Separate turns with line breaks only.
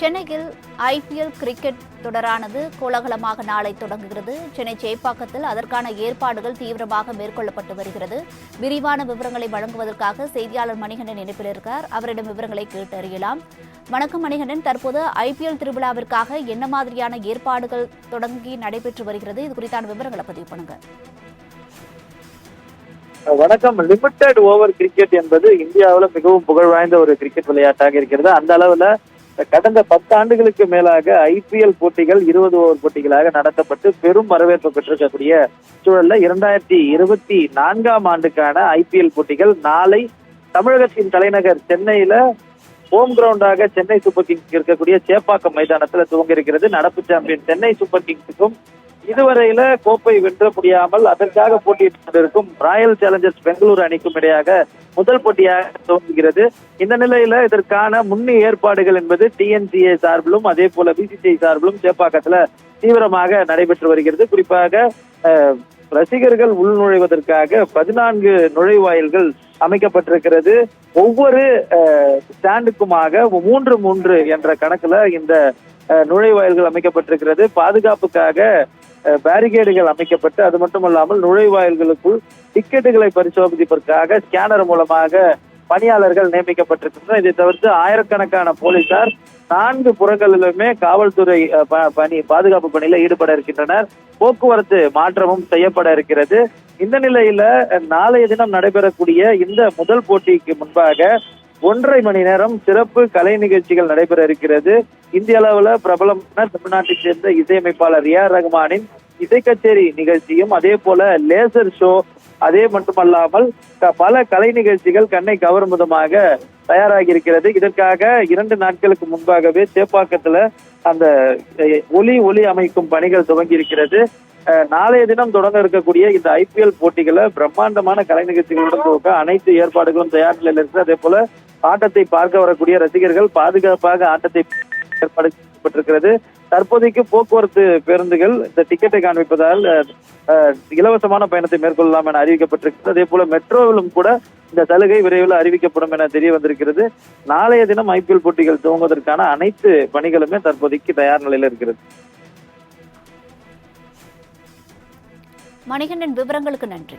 சென்னையில் IPL cricket தொடரானது கோலாகலமாக நாளை தொடங்குகிறது. சென்னை சேப்பாக்கத்தில் அதற்கான ஏற்பாடுகள் தீவிரமாக மேற்கொள்ளப்பட்டு வருகிறது. விரிவான விவரங்களை வழங்குவதற்காக செய்தியாளர் மணிகண்டன் இணைப்பில் இருக்கார். அவரிடம் விவரங்களை கேட்டறியலாம். வணக்கம் மணிகண்டன், தற்போது ஐபிஎல் திருவிழாவிற்காக என்ன மாதிரியான ஏற்பாடுகள் தொடங்கி நடைபெற்று வருகிறது? இது குறித்தான விவரங்களை பதிவு பண்ணுங்க.
வணக்கம். லிமிடெட் ஓவர் கிரிக்கெட் என்பது இந்தியாவில் மிகவும் புகழ் வாய்ந்த ஒரு கிரிக்கெட் விளையாட்டாக இருக்கிறது. அந்த அளவுல கடந்த 10 ஆண்டுகளுக்கு மேலாக ஐபிஎல் போட்டிகள் 20 ஓவர் போட்டிகளாக நடத்தப்பட்டு பெரும் வரவேற்பு பெற்றிருக்கக்கூடிய சூழல்ல 2024ஆம் ஆண்டுக்கான ஐபிஎல் போட்டிகள் நாளை தமிழகத்தின் தலைநகர் சென்னையில ஹோம் கிரவுண்டாக சென்னை சூப்பர் கிங்ஸ் இருக்கக்கூடிய சேப்பாக்கம் மைதானத்துல துவங்க இருக்கிறது. நடப்பு சாம்பியன் சென்னை சூப்பர் கிங்ஸுக்கும் இதுவரையில கோப்பை வென்ற முடியாமல் அதற்காக போட்டியிட்டுக் கொண்டிருக்கும் ராயல் சேலஞ்சர்ஸ் பெங்களூரு அணிக்கும் இடையாக முதல் போட்டியாக துவங்குகிறது. இந்த நிலையில இதற்கான முன்னணி ஏற்பாடுகள் என்பது டிஎன்சிஏ சார்பிலும் அதே போல பிசிசிஐ சார்பிலும் சேப்பாக்கத்துல தீவிரமாக நடைபெற்று வருகிறது. குறிப்பாக ரசிகர்கள் உள்நுழைவதற்காக 14 நுழைவாயில்கள் அமைக்கப்பட்டிருக்கிறது. ஒவ்வொரு ஸ்டாண்டுக்குமாக 3 என்ற கணக்குல இந்த நுழைவாயில்கள் அமைக்கப்பட்டிருக்கிறது. பாதுகாப்புக்காக பேரிகேடுகள் அமைக்கப்பட்டு அது மட்டுமல்லாமல் நுழைவாயில்களுக்குள் டிக்கெட்டுகளை பரிசோதிப்பதற்காக ஸ்கேனர் மூலமாக பணியாளர்கள் நியமிக்கப்பட்டிருக்கின்றனர். இதை தவிர்த்து ஆயிரக்கணக்கான போலீசார் 4 புறங்களிலுமே காவல்துறை பாதுகாப்பு பணியில ஈடுபட இருக்கின்றனர். போக்குவரத்து மாற்றமும் செய்யப்பட இருக்கிறது. இந்த நிலையில நாளைய தினம் நடைபெறக்கூடிய இந்த முதல் போட்டிக்கு முன்பாக 1.5 மணி நேரம் சிறப்பு கலை நிகழ்ச்சிகள் நடைபெற இருக்கிறது. இந்திய அளவுல பிரபலமான தமிழ்நாட்டை சேர்ந்த இசையமைப்பாளர் ஏஆர் ரஹ்மானின் இசை கச்சேரி நிகழ்ச்சியும் அதே போல லேசர் ஷோ, அதே மட்டுமல்லாமல் பல கலை நிகழ்ச்சிகள் கண்ணை கவரும் விதமாக தயாராகி இருக்கிறது. இதற்காக 2 நாட்களுக்கு முன்பாகவே சேப்பாக்கத்துல அந்த ஒலி அமைக்கும் பணிகள் துவங்கி இருக்கிறது. நாளைய தினம் தொடங்க இருக்கக்கூடிய இந்த ஐபிஎல் போட்டிகளை பிரம்மாண்டமான கலை நிகழ்ச்சிகளுடன் துவக்க அனைத்து ஏற்பாடுகளும் தயார் நிலையில் இருக்கு. அதே போல ஆட்டத்தை பார்க்க வரக்கூடிய ரசிகர்கள் பாதுகாப்பாக ஆட்டத்தை ஏற்பாடு செய்யப்பட்டிருக்கிறது. தற்போதைக்கு போக்குவரத்து பேருந்துகள் இந்த டிக்கெட்டை காண்பிப்பதால் இலவசமான பயணத்தை மேற்கொள்ளலாம் என அறிவிக்கப்பட்டிருக்கிறது. அதே போல மெட்ரோவிலும் கூட இந்த சலுகை விரைவில் அறிவிக்கப்படும் என தெரிய வந்திருக்கிறது. நாளைய தினம் ஐபிஎல் போட்டிகள் துவங்குவதற்கான அனைத்து பணிகளுமே தற்போதைக்கு தயார் நிலையில் இருக்கிறது.
மணிகண்டன், விவரங்களுக்கு நன்றி.